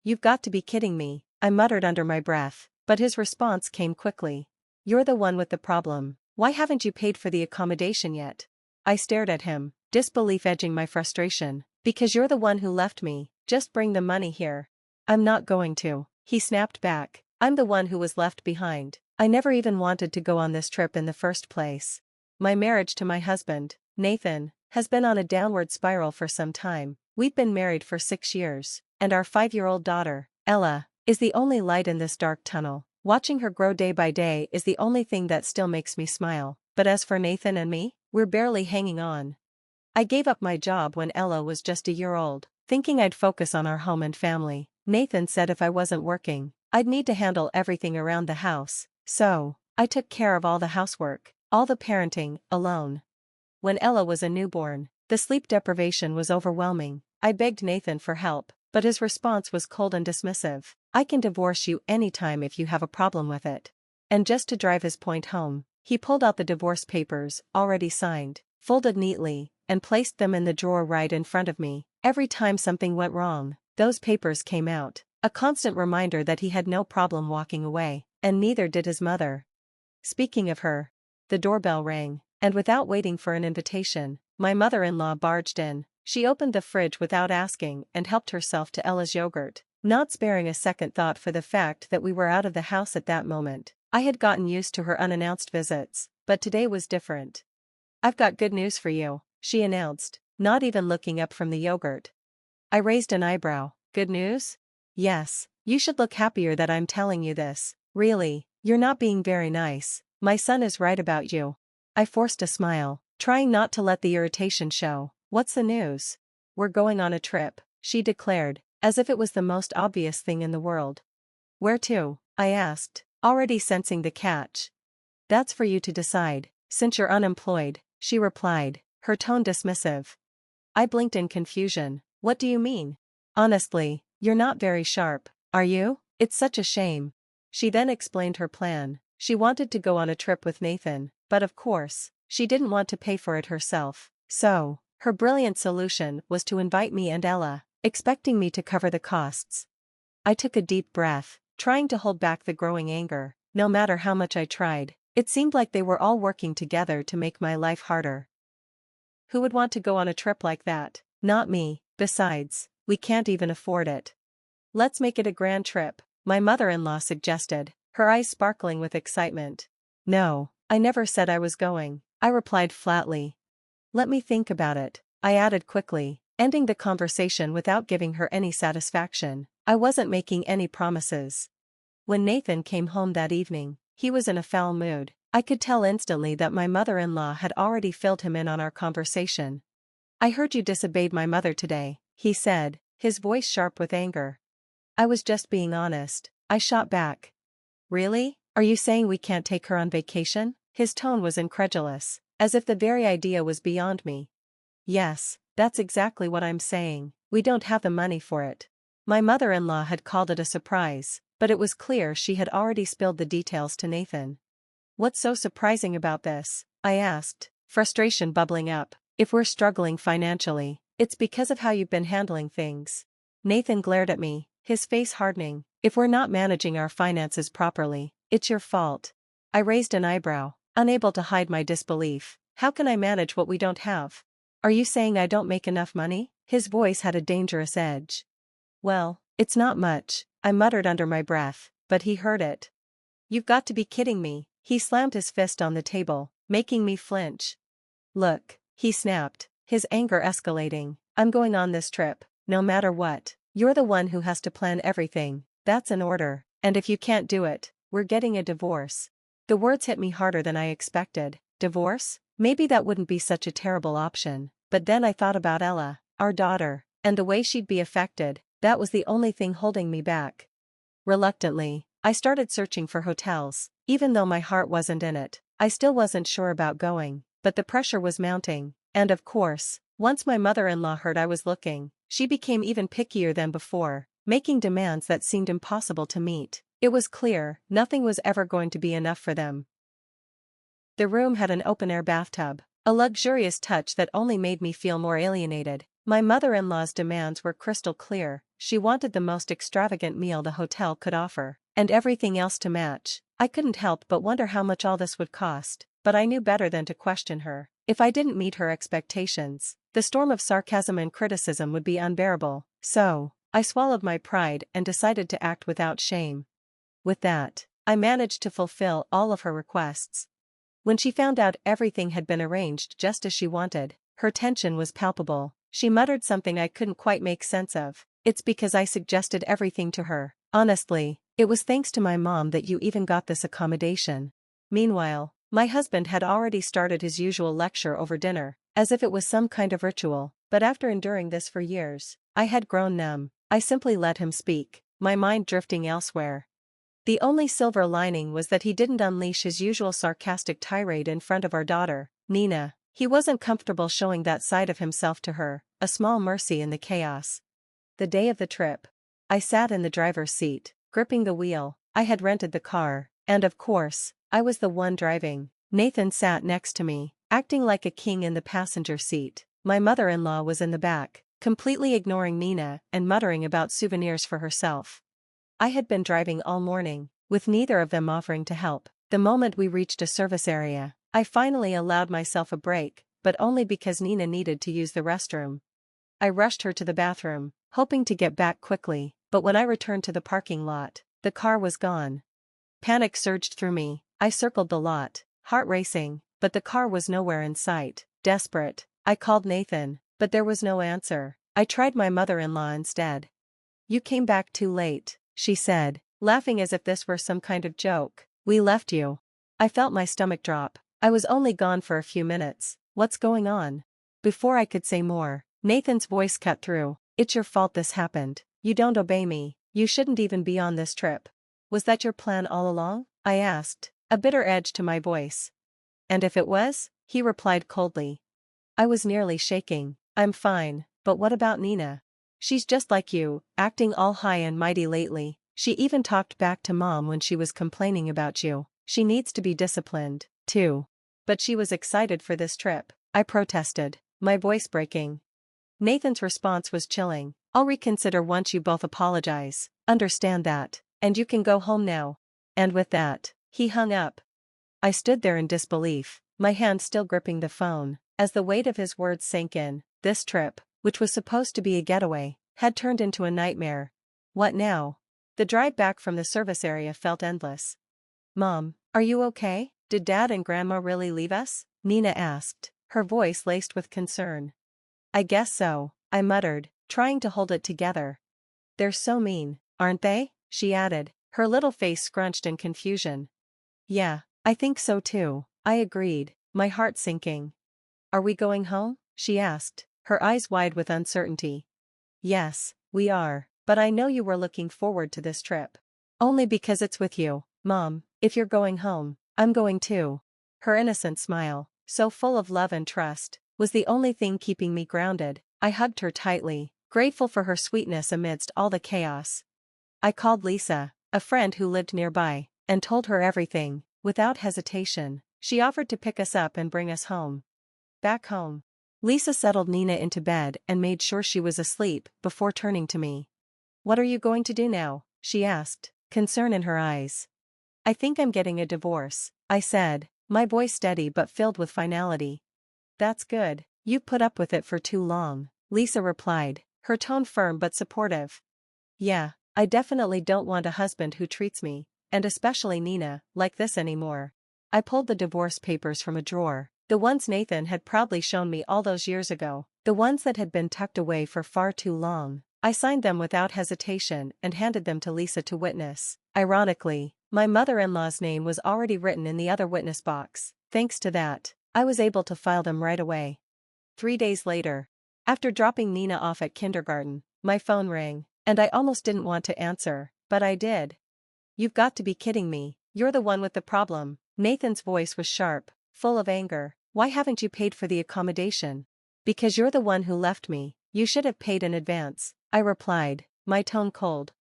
You've got to be kidding me, I muttered under my breath, but his response came quickly. You're the one with the problem. Why haven't you paid for the accommodation yet? I stared at him, disbelief edging my frustration. Because you're the one who left me, just bring the money here. I'm not going to, he snapped back. I'm the one who was left behind. I never even wanted to go on this trip in the first place. My marriage to my husband, Nathan, has been on a downward spiral for some time. We've been married for 6 years, and our 5-year-old daughter, Ella, is the only light in this dark tunnel. Watching her grow day by day is the only thing that still makes me smile. But as for Nathan and me, we're barely hanging on. I gave up my job when Ella was just a year old, thinking I'd focus on our home and family. Nathan said if I wasn't working, I'd need to handle everything around the house, so I took care of all the housework, all the parenting, alone. When Ella was a newborn, the sleep deprivation was overwhelming. I begged Nathan for help, but his response was cold and dismissive. I can divorce you anytime if you have a problem with it. And just to drive his point home, he pulled out the divorce papers, already signed, folded neatly, and placed them in the drawer right in front of me. Every time something went wrong, those papers came out, a constant reminder that he had no problem walking away, and neither did his mother. Speaking of her, the doorbell rang, and without waiting for an invitation, my mother-in-law barged in. She opened the fridge without asking and helped herself to Ella's yogurt, not sparing a second thought for the fact that we were out of the house at that moment. I had gotten used to her unannounced visits, but today was different. I've got good news for you, she announced, not even looking up from the yogurt. I raised an eyebrow. Good news? Yes, you should look happier that I'm telling you this. Really, you're not being very nice. My son is right about you. I forced a smile, trying not to let the irritation show. What's the news? We're going on a trip, she declared, as if it was the most obvious thing in the world. Where to? I asked, already sensing the catch. That's for you to decide, since you're unemployed, she replied, her tone dismissive. I blinked in confusion. What do you mean? Honestly, you're not very sharp, are you? It's such a shame. She then explained her plan. She wanted to go on a trip with Nathan, but of course, she didn't want to pay for it herself. So, her brilliant solution was to invite me and Ella, expecting me to cover the costs. I took a deep breath, trying to hold back the growing anger. No matter how much I tried, it seemed like they were all working together to make my life harder. Who would want to go on a trip like that? Not me. Besides, we can't even afford it. Let's make it a grand trip, my mother-in-law suggested, her eyes sparkling with excitement. No, I never said I was going, I replied flatly. Let me think about it, I added quickly, ending the conversation without giving her any satisfaction. I wasn't making any promises. When Nathan came home that evening, he was in a foul mood. I could tell instantly that my mother-in-law had already filled him in on our conversation. I heard you disobeyed my mother today, he said, his voice sharp with anger. I was just being honest, I shot back. Really? Are you saying we can't take her on vacation? His tone was incredulous, as if the very idea was beyond me. Yes, that's exactly what I'm saying. We don't have the money for it. My mother-in-law had called it a surprise, but it was clear she had already spilled the details to Nathan. What's so surprising about this? I asked, frustration bubbling up. If we're struggling financially, it's because of how you've been handling things. Nathan glared at me, his face hardening. If we're not managing our finances properly, it's your fault. I raised an eyebrow, unable to hide my disbelief. How can I manage what we don't have? Are you saying I don't make enough money? His voice had a dangerous edge. Well, it's not much, I muttered under my breath, but he heard it. You've got to be kidding me. He slammed his fist on the table, making me flinch. Look, he snapped, his anger escalating. I'm going on this trip, no matter what. You're the one who has to plan everything. That's an order, and if you can't do it, we're getting a divorce. The words hit me harder than I expected. Divorce? Maybe that wouldn't be such a terrible option, but then I thought about Ella, our daughter, and the way she'd be affected. That was the only thing holding me back. Reluctantly, I started searching for hotels. Even though my heart wasn't in it, I still wasn't sure about going, but the pressure was mounting, and of course, once my mother-in-law heard I was looking, she became even pickier than before, making demands that seemed impossible to meet. It was clear nothing was ever going to be enough for them. The room had an open-air bathtub, a luxurious touch that only made me feel more alienated. My mother-in-law's demands were crystal clear. She wanted the most extravagant meal the hotel could offer, and everything else to match. I couldn't help but wonder how much all this would cost, but I knew better than to question her. If I didn't meet her expectations, the storm of sarcasm and criticism would be unbearable. So, I swallowed my pride and decided to act without shame. With that, I managed to fulfill all of her requests. When she found out everything had been arranged just as she wanted, her tension was palpable. She muttered something I couldn't quite make sense of. It's because I suggested everything to her. Honestly, it was thanks to my mom that you even got this accommodation. Meanwhile, my husband had already started his usual lecture over dinner, as if it was some kind of ritual, but after enduring this for years, I had grown numb. I simply let him speak, my mind drifting elsewhere. The only silver lining was that he didn't unleash his usual sarcastic tirade in front of our daughter, Nina. He wasn't comfortable showing that side of himself to her, a small mercy in the chaos. The day of the trip, I sat in the driver's seat, gripping the wheel. I had rented the car, and of course, I was the one driving. Nathan sat next to me, acting like a king in the passenger seat. My mother-in-law was in the back, completely ignoring Nina and muttering about souvenirs for herself. I had been driving all morning, with neither of them offering to help. The moment we reached a service area, I finally allowed myself a break, but only because Nina needed to use the restroom. I rushed her to the bathroom, hoping to get back quickly, but when I returned to the parking lot, the car was gone. Panic surged through me. I circled the lot, heart racing, but the car was nowhere in sight. Desperate, I called Nathan, but there was no answer. I tried my mother-in-law instead. "You came back too late," she said, laughing as if this were some kind of joke. "We left you." I felt my stomach drop. I was only gone for a few minutes. What's going on? Before I could say more, Nathan's voice cut through. "It's your fault this happened. You don't obey me. You shouldn't even be on this trip." "Was that your plan all along?" I asked, a bitter edge to my voice. "And if it was?" he replied coldly. I was nearly shaking. "I'm fine, but what about Nina? She's just like you, acting all high and mighty lately. She even talked back to Mom when she was complaining about you. She needs to be disciplined, too." "But she was excited for this trip," I protested, my voice breaking. Nathan's response was chilling. "I'll reconsider once you both apologize. Understand that, and you can go home now." And with that, he hung up. I stood there in disbelief, my hand still gripping the phone, as the weight of his words sank in. This trip, which was supposed to be a getaway, had turned into a nightmare. What now? The drive back from the service area felt endless. "Mom, are you okay? Did Dad and Grandma really leave us?" Nina asked, her voice laced with concern. "I guess so," I muttered, trying to hold it together. "They're so mean, aren't they?" she added, her little face scrunched in confusion. "Yeah, I think so too," I agreed, my heart sinking. "Are we going home?" she asked, her eyes wide with uncertainty. "Yes, we are, but I know you were looking forward to this trip." "Only because it's with you, Mom. If you're going home, I'm going too." Her innocent smile, so full of love and trust, was the only thing keeping me grounded. I hugged her tightly, grateful for her sweetness amidst all the chaos. I called Lisa, a friend who lived nearby, and told her everything. Without hesitation, she offered to pick us up and bring us home. Back home. Lisa settled Nina into bed and made sure she was asleep before turning to me. "What are you going to do now?" she asked, concern in her eyes. "I think I'm getting a divorce," I said, my voice steady but filled with finality. "That's good. You put up with it for too long," Lisa replied, her tone firm but supportive. "Yeah, I definitely don't want a husband who treats me, and especially Nina, like this anymore." I pulled the divorce papers from a drawer, the ones Nathan had proudly shown me all those years ago, the ones that had been tucked away for far too long. I signed them without hesitation and handed them to Lisa to witness. Ironically, my mother-in-law's name was already written in the other witness box. Thanks to that, I was able to file them right away. 3 days later, after dropping Nina off at kindergarten, my phone rang, and I almost didn't want to answer, but I did. "You've got to be kidding me. You're the one with the problem." Nathan's voice was sharp, full of anger. "Why haven't you paid for the accommodation?" "Because you're the one who left me. You should have paid in advance," I replied, my tone cold.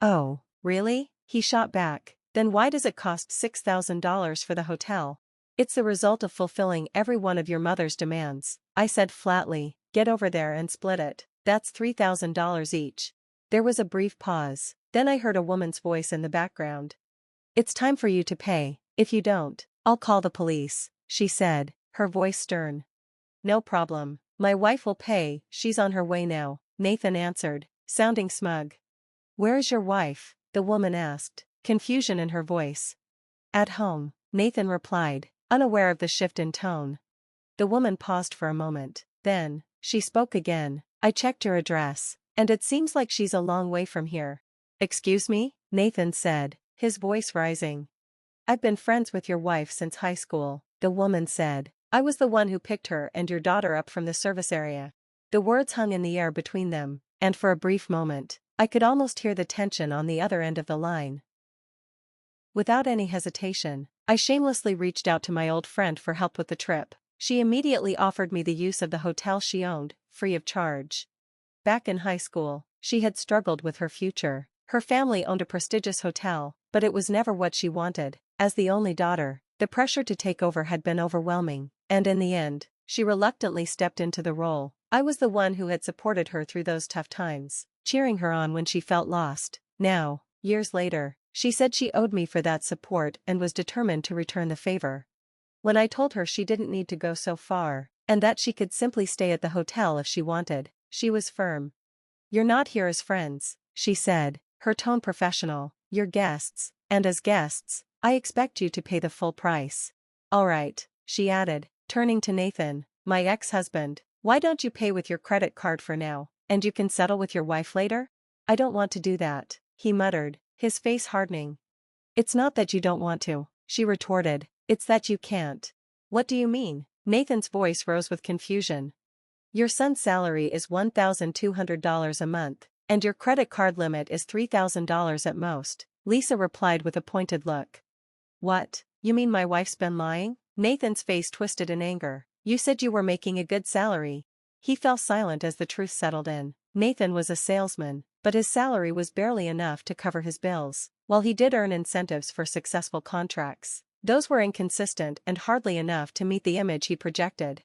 "Oh, really?" he shot back. "Then why does it cost $6,000 for the hotel?" "It's the result of fulfilling every one of your mother's demands," I said flatly, Get over there and split it. That's $3,000 each. There was a brief pause. Then I heard a woman's voice in the background. It's time for you to pay. If you don't, I'll call the police, she said, her voice stern. No problem. My wife will pay, she's on her way now, Nathan answered, sounding smug. Where is your wife? The woman asked, confusion in her voice. At home, Nathan replied, unaware of the shift in tone. The woman paused for a moment, then, she spoke again. I checked your address, and it seems like she's a long way from here. Excuse me? Nathan said, his voice rising. I've been friends with your wife since high school, the woman said. I was the one who picked her and your daughter up from the service area. The words hung in the air between them, and for a brief moment, I could almost hear the tension on the other end of the line. Without any hesitation, I shamelessly reached out to my old friend for help with the trip. She immediately offered me the use of the hotel she owned, free of charge. Back in high school, she had struggled with her future. Her family owned a prestigious hotel, but it was never what she wanted. As the only daughter, the pressure to take over had been overwhelming, and in the end, she reluctantly stepped into the role. I was the one who had supported her through those tough times, cheering her on when she felt lost. Now, years later, she said she owed me for that support and was determined to return the favor. When I told her she didn't need to go so far, and that she could simply stay at the hotel if she wanted, she was firm. You're not here as friends, she said, her tone professional. You're guests, and as guests, I expect you to pay the full price. All right, she added, turning to Nathan, my ex-husband. Why don't you pay with your credit card for now, and you can settle with your wife later? I don't want to do that, he muttered, his face hardening. It's not that you don't want to, she retorted, it's that you can't. What do you mean? Nathan's voice rose with confusion. Your son's salary is $1,200 a month, and your credit card limit is $3,000 at most, Lisa replied with a pointed look. What, you mean my wife's been lying? Nathan's face twisted in anger. You said you were making a good salary. He fell silent as the truth settled in. Nathan was a salesman, but his salary was barely enough to cover his bills. While he did earn incentives for successful contracts, those were inconsistent and hardly enough to meet the image he projected.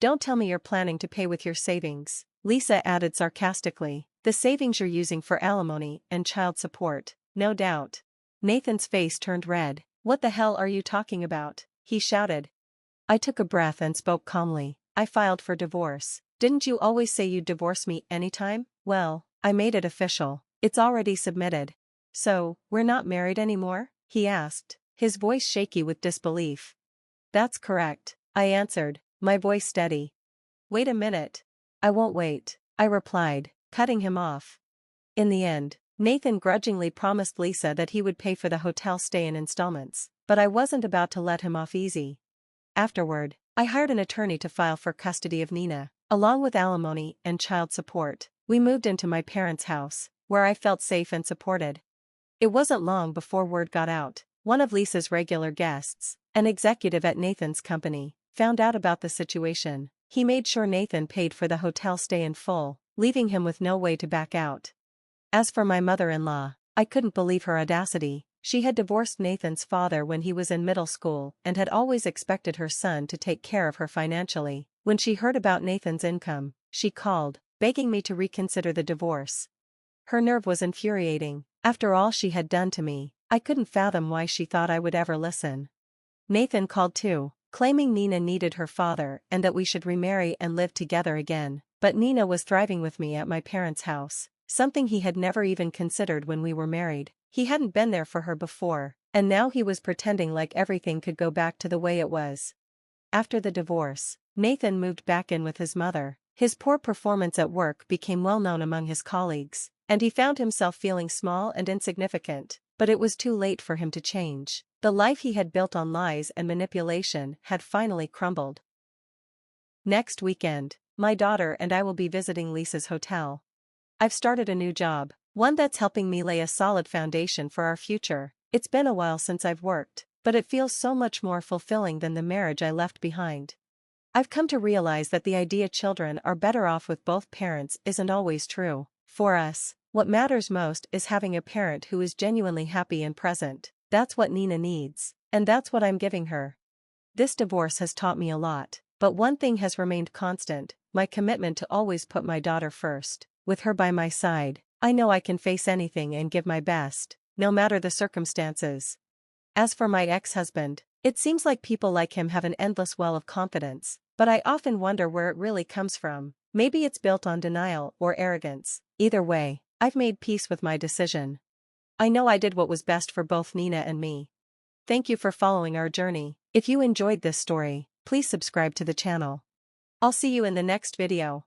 Don't tell me you're planning to pay with your savings, Lisa added sarcastically. The savings you're using for alimony and child support, no doubt. Nathan's face turned red. What the hell are you talking about? He shouted. I took a breath and spoke calmly. I filed for divorce. Didn't you always say you'd divorce me anytime? Well, I made it official. It's already submitted. So, we're not married anymore? He asked, his voice shaky with disbelief. That's correct, I answered, my voice steady. Wait a minute. I won't wait, I replied, cutting him off. In the end, Nathan grudgingly promised Lisa that he would pay for the hotel stay in installments, but I wasn't about to let him off easy. Afterward, I hired an attorney to file for custody of Nina, along with alimony and child support. We moved into my parents' house, where I felt safe and supported. It wasn't long before word got out. One of Lisa's regular guests, an executive at Nathan's company, found out about the situation. He made sure Nathan paid for the hotel stay in full, leaving him with no way to back out. As for my mother-in-law, I couldn't believe her audacity. She had divorced Nathan's father when he was in middle school and had always expected her son to take care of her financially. When she heard about Nathan's income, she called, begging me to reconsider the divorce. Her nerve was infuriating. After all she had done to me, I couldn't fathom why she thought I would ever listen. Nathan called too, claiming Nina needed her father and that we should remarry and live together again. But Nina was thriving with me at my parents' house, something he had never even considered when we were married. He hadn't been there for her before, and now he was pretending like everything could go back to the way it was. After the divorce, Nathan moved back in with his mother. His poor performance at work became well known among his colleagues, and he found himself feeling small and insignificant, but it was too late for him to change. The life he had built on lies and manipulation had finally crumbled. Next weekend, my daughter and I will be visiting Lisa's hotel. I've started a new job, one that's helping me lay a solid foundation for our future. It's been a while since I've worked, but it feels so much more fulfilling than the marriage I left behind. I've come to realize that the idea children are better off with both parents isn't always true. For us, what matters most is having a parent who is genuinely happy and present. That's what Nina needs, and that's what I'm giving her. This divorce has taught me a lot, but one thing has remained constant: my commitment to always put my daughter first. With her by my side, I know I can face anything and give my best, no matter the circumstances. As for my ex-husband, it seems like people like him have an endless well of confidence, but I often wonder where it really comes from. Maybe it's built on denial or arrogance. Either way, I've made peace with my decision. I know I did what was best for both Nina and me. Thank you for following our journey. If you enjoyed this story, please subscribe to the channel. I'll see you in the next video.